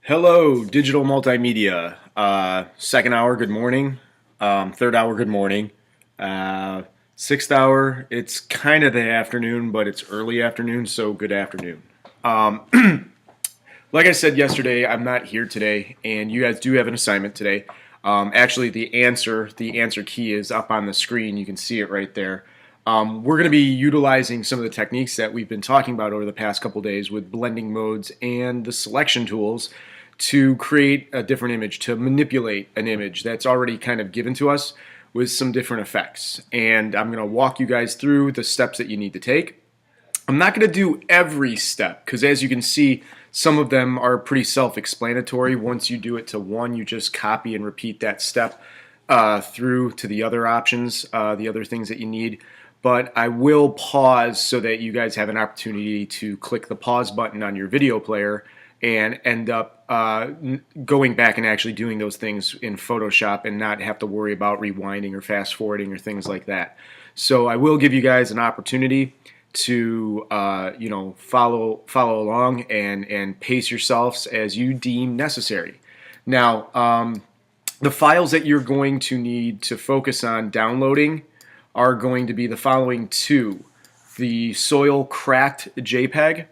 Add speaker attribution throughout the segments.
Speaker 1: Hello, digital multimedia. Second hour, good morning. Third hour, good morning. Uh, Sixth hour, it's kind of the afternoon, but it's early afternoon, so good afternoon. Like I said yesterday, I'm not here today, and you guys do have an assignment today. Actually, the answer key is up on the screen. You can see it right there. We're going to be utilizing some of the techniques that we've been talking about over the past couple days with blending modes and the selection tools to create a different image, to manipulate an image that's already kind of given to us with some different effects. And I'm going to walk you guys through the steps that you need to take. I'm not going to do every step because, as you can see, some of them are pretty self-explanatory. Once you do it to one, you just copy and repeat that step through to the other options, the other things that you need. But I will pause so that you guys have an opportunity to click the pause button on your video player and end up going back and actually doing those things in Photoshop and not have to worry about rewinding or fast forwarding or things like that. So I will give you guys an opportunity to follow along and pace yourselves as you deem necessary. Now, the files that you're going to need to focus on downloading are going to be the following two: the soil cracked JPEG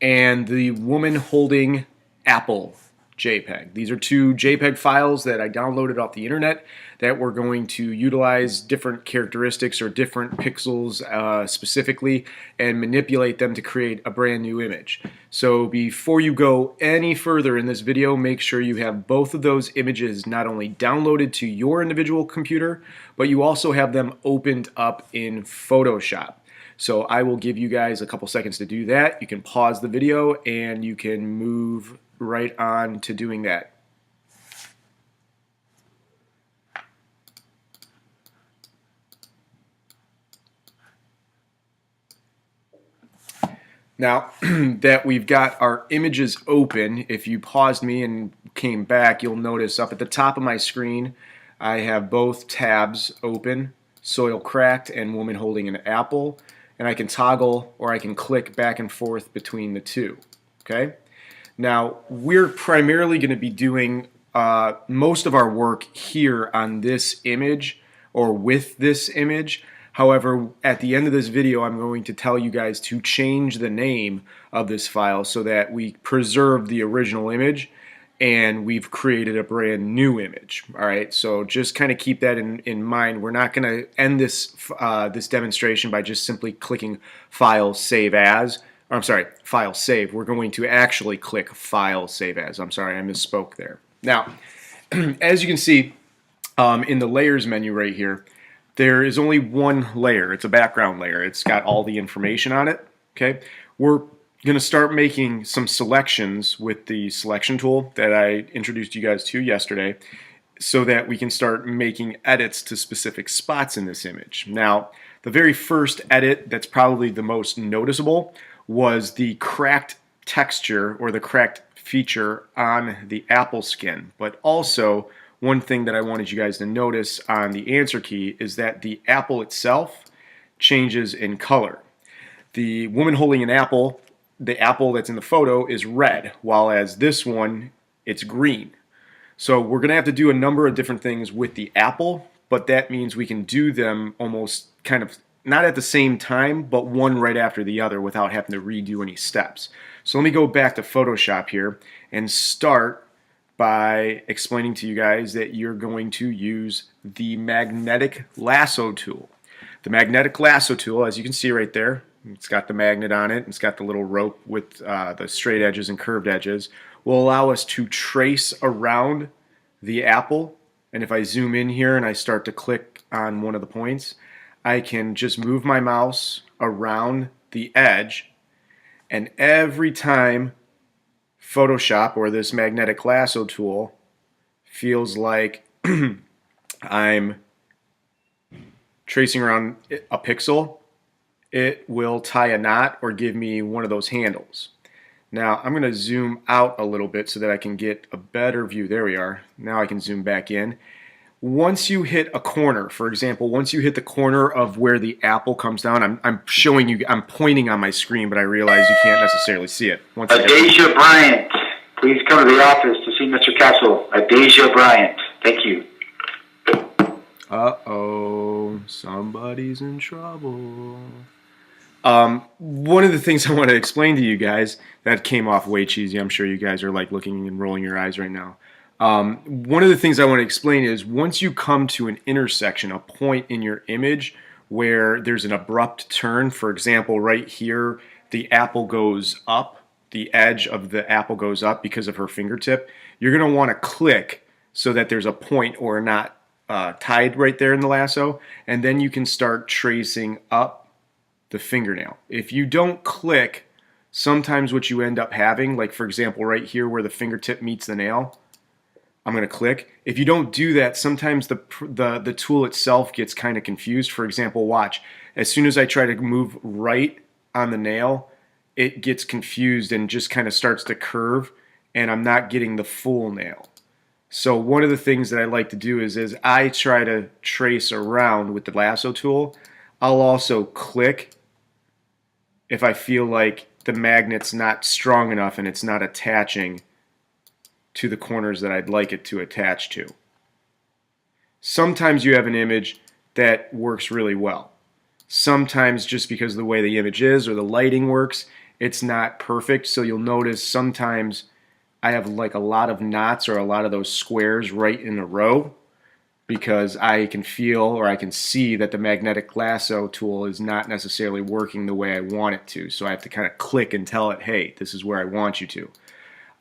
Speaker 1: and the woman holding apple JPEG. These are two JPEG files that I downloaded off the internet that we're going to utilize different characteristics or different pixels specifically and manipulate them to create a brand new image. So before you go any further in this video, make sure you have both of those images not only downloaded to your individual computer, but you also have them opened up in Photoshop. So I will give you guys a couple seconds to do that. You can pause the video and you can move right on to doing that. Now that we've got our images open, if you paused me and came back, you'll notice up at the top of my screen I have both tabs open, soil cracked and woman holding an apple, and I can toggle or I can click back and forth between the two. Okay? Now, we're primarily going to be doing most of our work here on this image or with this image. However, at the end of this video, I'm going to tell you guys to change the name of this file so that we preserve the original image and we've created a brand new image. All right, so just kind of keep that in mind. We're not going to end this this demonstration by just simply clicking File Save As. I'm sorry, File Save. We're going to actually click File Save As. I'm sorry, I misspoke there. Now, as you can see in the Layers menu right here, there is only one layer. It's a background layer. It's got all the information on it. Okay, we're going to start making some selections with the selection tool that I introduced you guys to yesterday so that we can start making edits to specific spots in this image. Now, the very first edit that's probably the most noticeable was the cracked texture or the cracked feature on the apple skin. But also, one thing that I wanted you guys to notice on the answer key is that the apple itself changes in color. The woman holding an apple, the apple that's in the photo, is red, while as this one, it's green. So we're going to have to do a number of different things with the apple, but that means we can do them almost kind of not at the same time, but one right after the other without having to redo any steps. So let me go back to Photoshop here and start by explaining to you guys that you're going to use the magnetic lasso tool. The magnetic lasso tool, as you can see right there, it's got the magnet on it, it's got the little rope with the straight edges and curved edges, will allow us to trace around the apple. And if I zoom in here and I start to click on one of the points, I can just move my mouse around the edge, and every time Photoshop or this magnetic lasso tool feels like I'm tracing around a pixel, it will tie a knot or give me one of those handles. Now I'm going to zoom out a little bit so that I can get a better view. There we are. Now I can zoom back in. Once you hit a corner, for example, once you hit the corner of where the apple comes down, I'm showing you, I'm pointing on my screen, but I realize you can't necessarily see it. Once
Speaker 2: Adesia Bryant. Please come to the office to see Mr. Castle, Adasia Bryant. Thank you.
Speaker 1: Uh-oh, somebody's in trouble. One of the things I want to explain to you guys, that came off way cheesy. I'm sure you guys are like looking and rolling your eyes right now. One of the things I want to explain is once you come to an intersection, a point in your image where there's an abrupt turn, for example, right here, the apple goes up, the edge of the apple goes up because of her fingertip, you're going to want to click so that there's a point or not tied right there in the lasso, and then you can start tracing up the fingernail. If you don't click, sometimes what you end up having, like for example right here where the fingertip meets the nail, I'm going to click. If you don't do that, sometimes the tool itself gets kind of confused. For example, watch. As soon as I try to move right on the nail, it gets confused and just kind of starts to curve, and I'm not getting the full nail. So one of the things that I like to do is as I try to trace around with the lasso tool, I'll also click if I feel like the magnet's not strong enough and it's not attaching to the corners that I'd like it to attach to. Sometimes you have an image that works really well. Sometimes just because of the way the image is or the lighting works, it's not perfect. So you'll notice sometimes I have like a lot of knots or a lot of those squares right in a row because I can feel or I can see that the magnetic lasso tool is not necessarily working the way I want it to. So I have to kind of click and tell it, hey, this is where I want you to.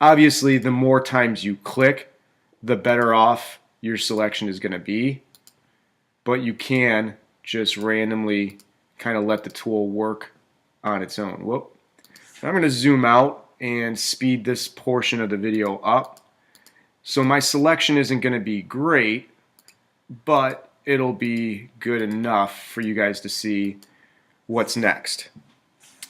Speaker 1: Obviously, the more times you click, the better off your selection is going to be. But you can just randomly kind of let the tool work on its own. Whoop. I'm going to zoom out and speed this portion of the video up. So my selection isn't going to be great, but it'll be good enough for you guys to see what's next.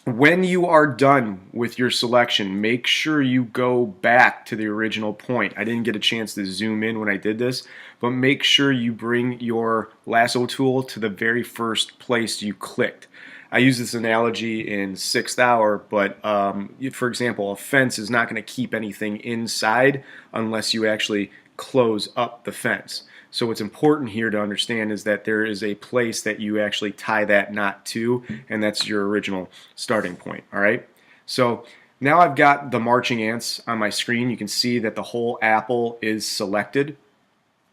Speaker 1: When you are done with your selection, make sure you go back to the original point. I didn't get a chance to zoom in when I did this, but make sure you bring your lasso tool to the very first place you clicked. I use this analogy in 6th Hour, but for example, a fence is not going to keep anything inside unless you actually close up the fence. So what's important here to understand is that there is a place that you actually tie that knot to, and that's your original starting point. All right. So now I've got the marching ants on my screen. You can see that the whole apple is selected,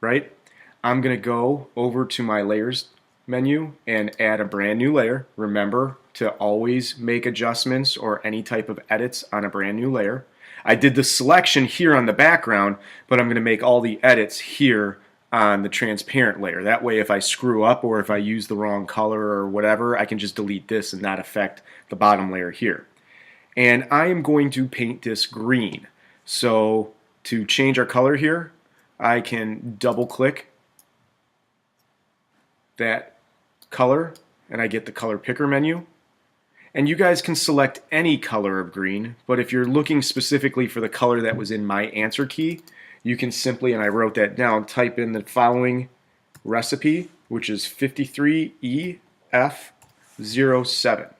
Speaker 1: right? I'm going to go over to my layers menu and add a brand new layer. Remember to always make adjustments or any type of edits on a brand new layer. I did the selection here on the background, but I'm going to make all the edits here on the transparent layer. That way if I screw up or if I use the wrong color or whatever, I can just delete this and not affect the bottom layer here. And I am going to paint this green. So to change our color here, I can double click that color and I get the color picker menu. And you guys can select any color of green, but if you're looking specifically for the color that was in my answer key, you can simply, and I wrote that down, type in the following recipe, which is 53EF07.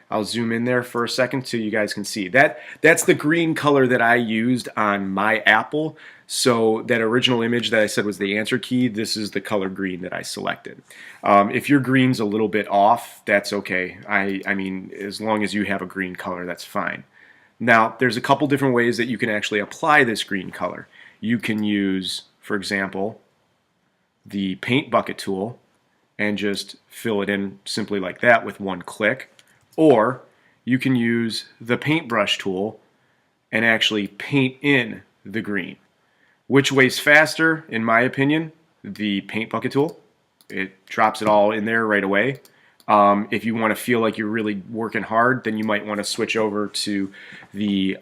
Speaker 1: I'll zoom in there for a second so you guys can see. That's the green color that I used on my apple. So that original image that I said was the answer key, this is the color green that I selected. If your green's a little bit off, that's okay. I mean, as long as you have a green color, that's fine. Now, there's a couple different ways that you can actually apply this green color. You can use, for example, the paint bucket tool and just fill it in simply like that with one click. Or you can use the paintbrush tool and actually paint in the green. Which way's faster, in my opinion? The paint bucket tool. It drops it all in there right away. If you want to feel like you're really working hard, then you might want to switch over to the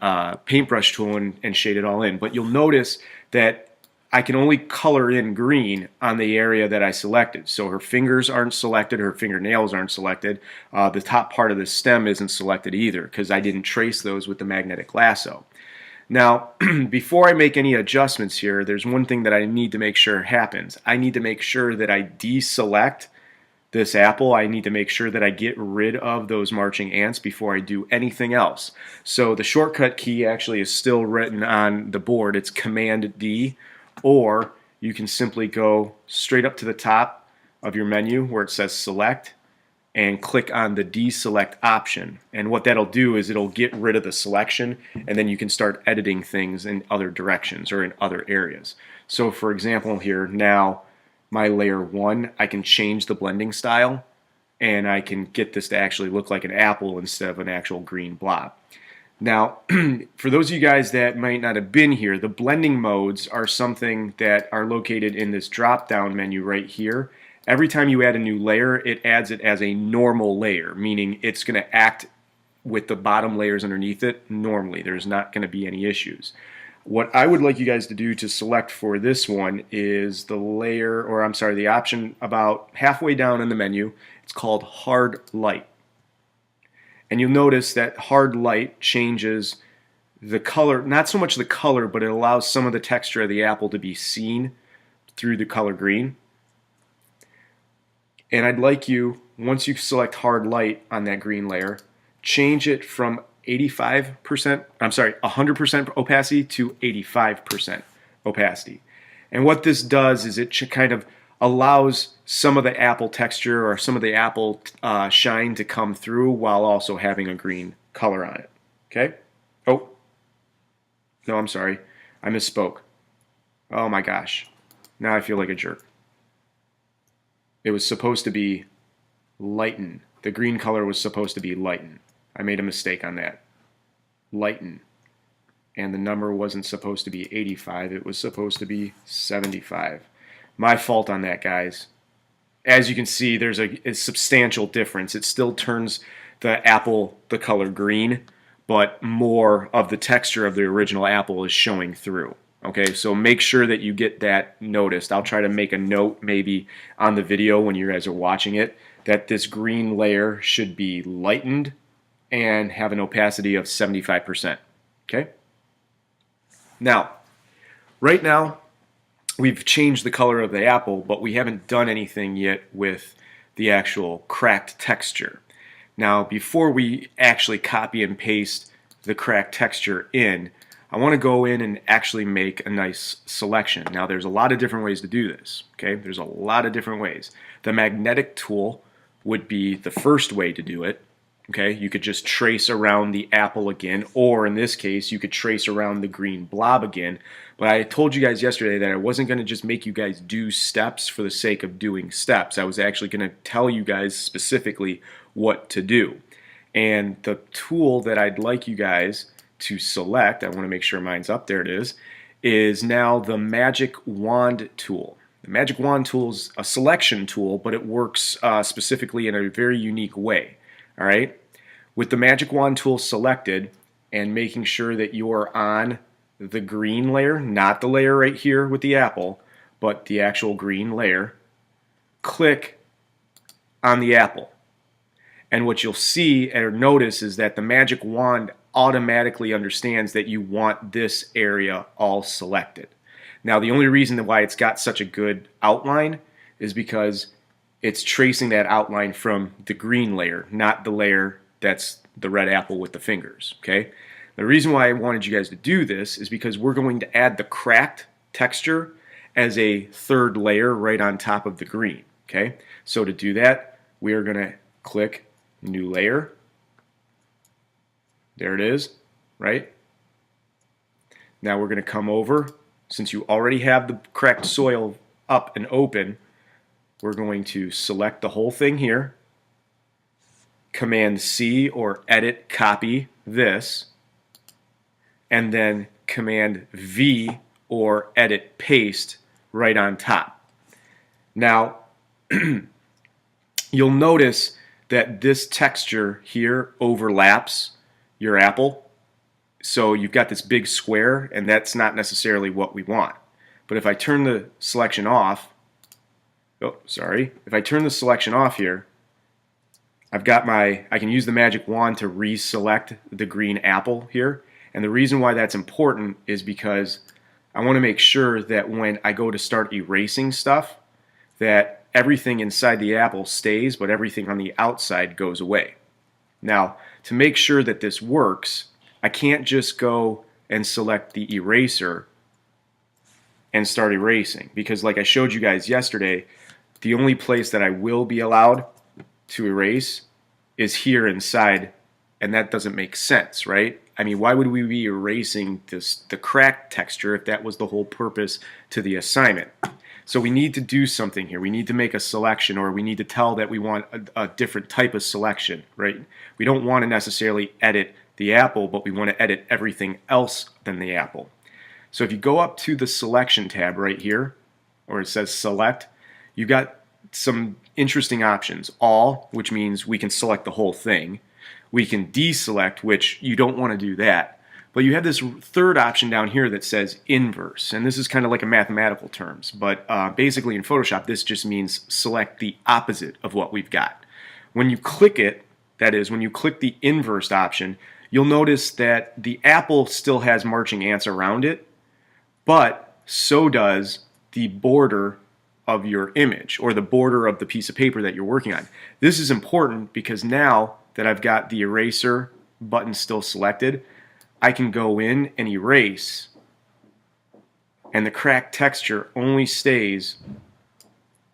Speaker 1: paintbrush tool and shade it all in. But you'll notice that I can only color in green on the area that I selected. So her fingers aren't selected, her fingernails aren't selected. The top part of the stem isn't selected either because I didn't trace those with the magnetic lasso. Now, before I make any adjustments here, there's one thing that I need to make sure happens. I need to make sure that I deselect this apple, I need to make sure that I get rid of those marching ants before I do anything else. So the shortcut key actually is still written on the board. It's Command D, or you can simply go straight up to the top of your menu where it says Select and click on the deselect option. And what that'll do is it'll get rid of the selection, and then you can start editing things in other directions or in other areas. So for example here, now my layer 1, I can change the blending style, and I can get this to actually look like an apple instead of an actual green blob. Now, for those of you guys that might not have been here, the blending modes are something that are located in this drop-down menu right here. Every time you add a new layer, it adds it as a normal layer, meaning it's going to act with the bottom layers underneath it normally. There's not going to be any issues. What I would like you guys to do to select for this one is the layer, or I'm sorry, the option about halfway down in the menu. It's called Hard Light. And you'll notice that Hard Light changes the color, not so much the color, but it allows some of the texture of the apple to be seen through the color green. And I'd like you, once you select Hard Light on that green layer, change it from 100% opacity to 85% opacity. And what this does is it kind of allows some of the apple texture or some of the apple shine to come through while also having a green color on it. Okay? Oh, no, I'm sorry. I misspoke. Oh my gosh. Now I feel like a jerk. It was supposed to be lighten. The green color was supposed to be lighten. I made a mistake on that. Lighten. And the number wasn't supposed to be 85. It was supposed to be 75. My fault on that, guys. As you can see, there's a substantial difference. It still turns the apple the color green, but more of the texture of the original apple is showing through. Okay, so make sure that you get that noticed. I'll try to make a note maybe on the video when you guys are watching it that this green layer should be lightened and have an opacity of 75%. Okay? Now, right now, we've changed the color of the apple, but we haven't done anything yet with the actual cracked texture. Now, before we actually copy and paste the cracked texture in, I want to go in and actually make a nice selection. Now, there's a lot of different ways to do this. Okay, there's a lot of different ways. The magnetic tool would be the first way to do it. Okay, you could just trace around the apple again, or in this case, you could trace around the green blob again. But I told you guys yesterday that I wasn't going to just make you guys do steps for the sake of doing steps. I was actually going to tell you guys specifically what to do. And the tool that I'd like you guys to select, I want to make sure mine's up, there it is now the Magic Wand tool. The Magic Wand tool is a selection tool, but it works specifically in a very unique way. All right? With the Magic Wand tool selected and making sure that you're on the green layer, not the layer right here with the apple, but the actual green layer, click on the apple. And what you'll see or notice is that the Magic Wand automatically understands that you want this area all selected. Now, the only reason why it's got such a good outline is because it's tracing that outline from the green layer, not the layer that's the red apple with the fingers. Okay? The reason why I wanted you guys to do this is because we're going to add the cracked texture as a third layer right on top of the green. Okay? So to do that, we are going to click New Layer. There it is, right? Now we're going to come over. Since you already have the cracked soil up and open, we're going to select the whole thing here. Command C or Edit Copy this. And then Command V or Edit Paste right on top. Now, you'll notice that this texture here overlaps your apple. So you've got this big square, and that's not necessarily what we want. But if I turn the selection off, if I turn the selection off here, I've got I can use the Magic Wand to reselect the green apple here. And the reason why that's important is because I want to make sure that when I go to start erasing stuff, that everything inside the apple stays, but everything on the outside goes away. Now, to make sure that this works, I can't just go and select the eraser and start erasing, because like I showed you guys yesterday, the only place that I will be allowed to erase is here inside, and that doesn't make sense, right? I mean, why would we be erasing the cracked texture if that was the whole purpose to the assignment? So we need to do something here. We need to make a selection, or we need to tell that we want a different type of selection, right? We don't want to necessarily edit the apple, but we want to edit everything else than the apple. So if you go up to the selection tab right here, or it says select, you've got some interesting options. All, which means we can select the whole thing. We can deselect, which you don't want to do that. But you have this third option down here that says inverse, and this is kind of like a mathematical terms, but basically in Photoshop this just means select the opposite of what we've got. When you click it, that is, when you click the inverse option, you'll notice that the apple still has marching ants around it, but so does the border of your image, or the border of the piece of paper that you're working on. This is important because now that I've got the eraser button still selected, I can go in and erase, and the cracked texture only stays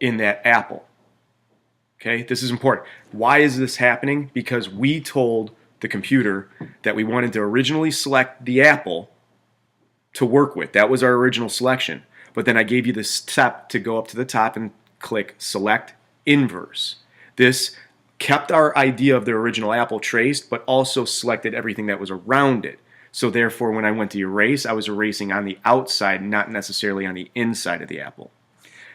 Speaker 1: in that apple. Okay, this is important. Why is this happening? Because we told the computer that we wanted to originally select the apple to work with. That was our original selection. But then I gave you this step to go up to the top and click select inverse. This kept our idea of the original apple traced, but also selected everything that was around it. So therefore, when I went to erase, I was erasing on the outside, not necessarily on the inside of the apple.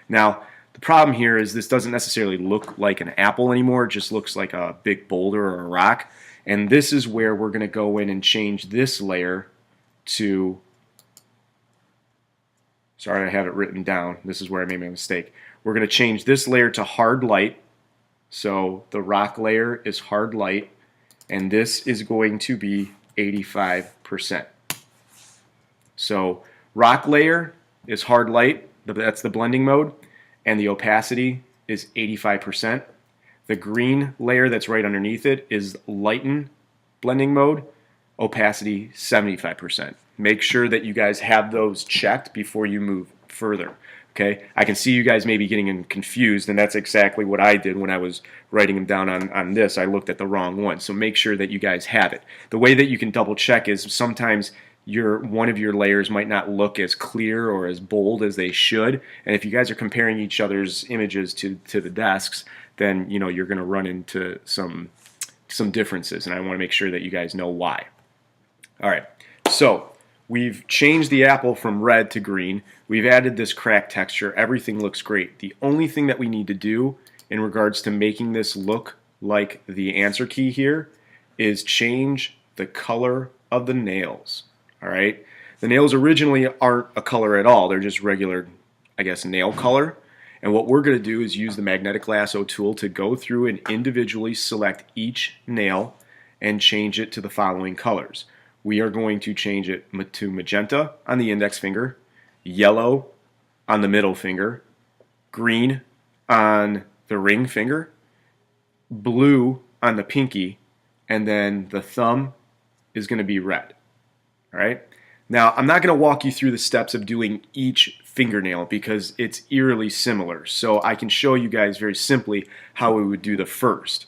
Speaker 1: Now, the problem here is this doesn't necessarily look like an apple anymore. It just looks like a big boulder or a rock. And this is where we're going to go in and change this layer to, sorry, I have it written down. This is where I made my mistake. We're going to change this layer to hard light. So the rock layer is hard light, and this is going to be 85%. So rock layer is hard light, that's the blending mode, and the opacity is 85%. The green layer that's right underneath it is lighten blending mode, opacity 75%. Make sure that you guys have those checked before you move further. Okay, I can see you guys maybe getting confused, and that's exactly what I did when I was writing them down on this. I looked at the wrong one, so make sure that you guys have it. The way that you can double check is sometimes one of your layers might not look as clear or as bold as they should, and if you guys are comparing each other's images to the desks, then you're going to run into some differences, and I want to make sure that you guys know why. All right, so we've changed the apple from red to green. We've added this cracked texture. Everything looks great. The only thing that we need to do in regards to making this look like the answer key here is change the color of the nails. All right. The nails originally aren't a color at all. They're just regular, I guess, nail color. And what we're going to do is use the magnetic lasso tool to go through and individually select each nail and change it to the following colors. We are going to change it to magenta on the index finger, yellow on the middle finger, green on the ring finger, blue on the pinky, and then the thumb is going to be red. All right? Now, I'm not going to walk you through the steps of doing each fingernail because it's eerily similar. So I can show you guys very simply how we would do the first.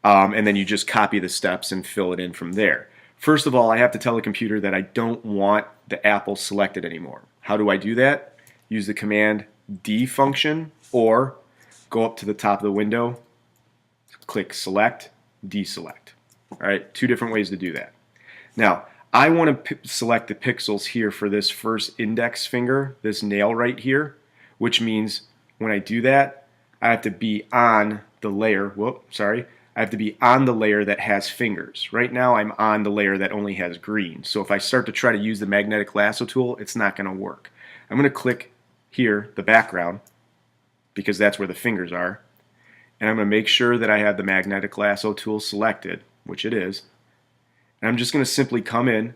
Speaker 1: And then you just copy the steps and fill it in from there. First of all, I have to tell the computer that I don't want the apple selected anymore. How do I do that? Use the command D function, or go up to the top of the window, click select, deselect. All right, two different ways to do that. Now, I want to select the pixels here for this first index finger, this nail right here, which means when I do that, I have to be on the layer, I have to be on the layer that has fingers. Right now I'm on the layer that only has green. So if I start to try to use the magnetic lasso tool, it's not going to work. I'm going to click here, the background, because that's where the fingers are. And I'm going to make sure that I have the magnetic lasso tool selected, which it is. And I'm just going to simply come in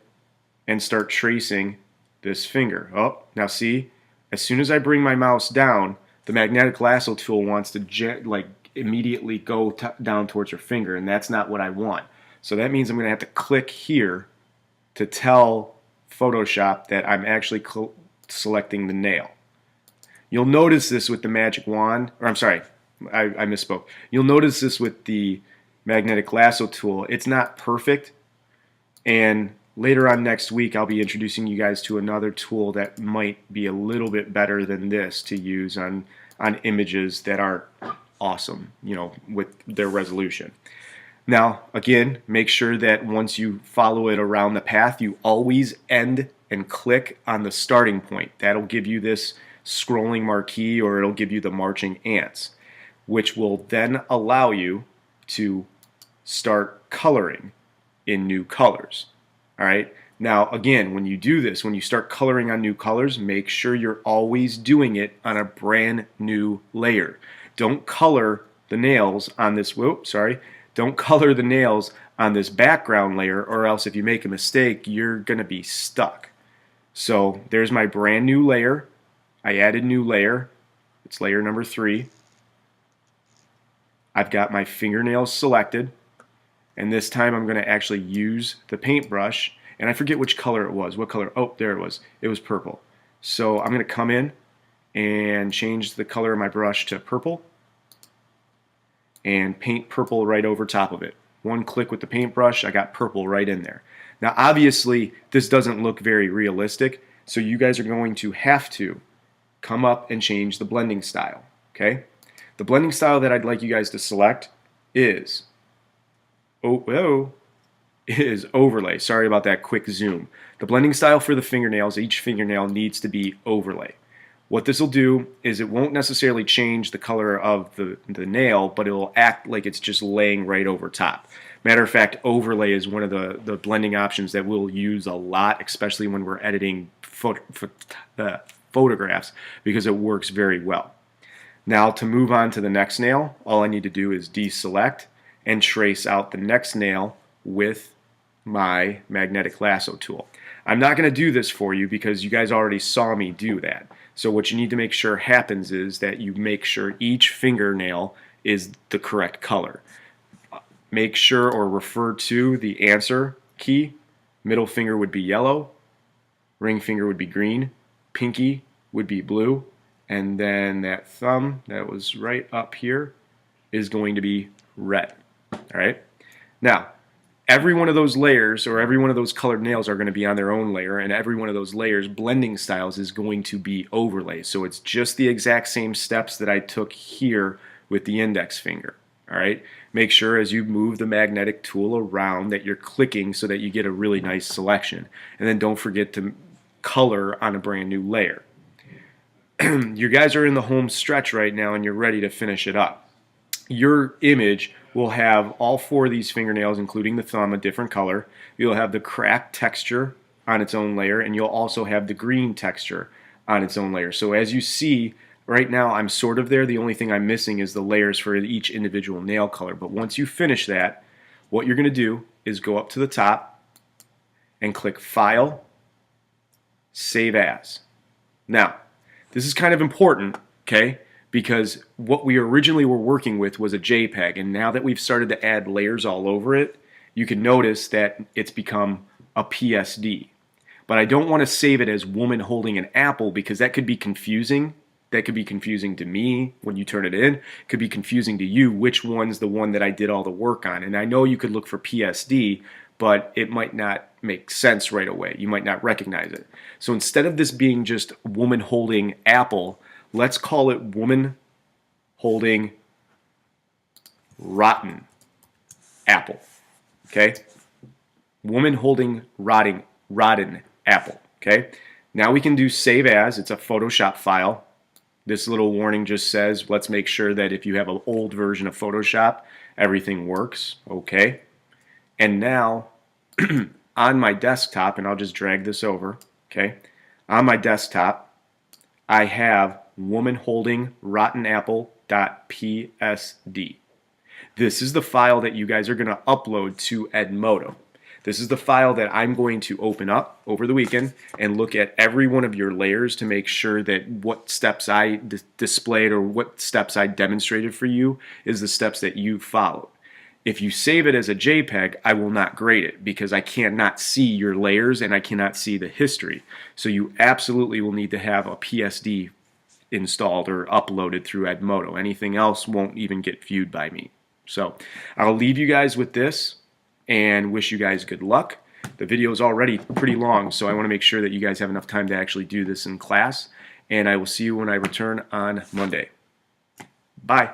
Speaker 1: and start tracing this finger. Oh, now see, as soon as I bring my mouse down, The magnetic lasso tool wants to like immediately go down towards your finger, and that's not what I want. So that means I'm going to have to click here to tell Photoshop that I'm actually selecting the nail. You'll notice this with the magic wand, or I'm sorry, I misspoke. You'll notice this with the magnetic lasso tool. It's not perfect, and later on next week I'll be introducing you guys to another tool that might be a little bit better than this to use on images that are awesome, you know, with their resolution. Now, again, make sure that once you follow it around the path, you always end and click on the starting point. That'll give you this scrolling marquee, or it'll give you the marching ants, which will then allow you to start coloring in new colors. All right. Now, again, when you do this, when you start coloring on new colors, make sure you're always doing it on a brand new layer. Don't color the nails on this, don't color the nails on this background layer, or else if you make a mistake, you're going to be stuck. So there's my brand new layer. I added new layer. It's layer number 3. I've got my fingernails selected, and this time I'm going to actually use the paintbrush, and I forget which color it was. What color? Oh, there it was. It was purple. So I'm going to come in and change the color of my brush to purple and paint purple right over top of it. One click with the paintbrush, I got purple right in there. Now obviously this doesn't look very realistic, so you guys are going to have to come up and change the blending style. Okay? The blending style that I'd like you guys to select is overlay. Sorry about that quick zoom. The blending style for the fingernails, each fingernail needs to be overlay. What this will do is it won't necessarily change the color of the nail, but it will act like it's just laying right over top. Matter of fact, overlay is one of the blending options that we'll use a lot, especially when we're editing photographs, because it works very well. Now to move on to the next nail, all I need to do is deselect and trace out the next nail with my magnetic lasso tool. I'm not going to do this for you because you guys already saw me do that. So what you need to make sure happens is that you make sure each fingernail is the correct color. Make sure or refer to the answer key. Middle finger would be yellow, ring finger would be green, pinky would be blue, and then that thumb that was right up here is going to be red. All right. Now, every one of those layers or every one of those colored nails are going to be on their own layer, and every one of those layers blending styles is going to be overlay. So it's just the exact same steps that I took here with the index finger. All right. Make sure as you move the magnetic tool around that you're clicking so that you get a really nice selection. And then don't forget to color on a brand new layer. You guys are in the home stretch right now and you're ready to finish it up. Your image will have all 4 of these fingernails, including the thumb, a different color. You'll have the cracked texture on its own layer, and you'll also have the green texture on its own layer. So as you see, right now I'm sort of there. The only thing I'm missing is the layers for each individual nail color. But once you finish that, what you're going to do is go up to the top and click File, Save As. Now, this is kind of important, okay? Because what we originally were working with was a JPEG, and now that we've started to add layers all over it, you can notice that it's become a PSD. But I don't want to save it as woman holding an apple because that could be confusing. That could be confusing to me when you turn it in. It could be confusing to you which one's the one that I did all the work on. And I know you could look for PSD, but it might not make sense right away. You might not recognize it. So instead of this being just woman holding apple, let's call it woman holding rotten apple. Okay? Woman holding rotten apple. Okay? Now we can do save as. It's a Photoshop file. This little warning just says, let's make sure that if you have an old version of Photoshop, everything works. Okay? And now on my desktop, and I'll just drag this over. Okay? On my desktop, I have woman holding rotten apple.psd. This is the file that you guys are going to upload to Edmodo. This is the file that I'm going to open up over the weekend and look at every one of your layers to make sure that what steps I displayed or what steps I demonstrated for you is the steps that you followed. If you save it as a JPEG, I will not grade it because I cannot see your layers and I cannot see the history. So you absolutely will need to have a PSD installed or uploaded through Edmodo. Anything else won't even get viewed by me. So I'll leave you guys with this and wish you guys good luck. The video is already pretty long, so I want to make sure that you guys have enough time to actually do this in class. And I will see you when I return on Monday. Bye.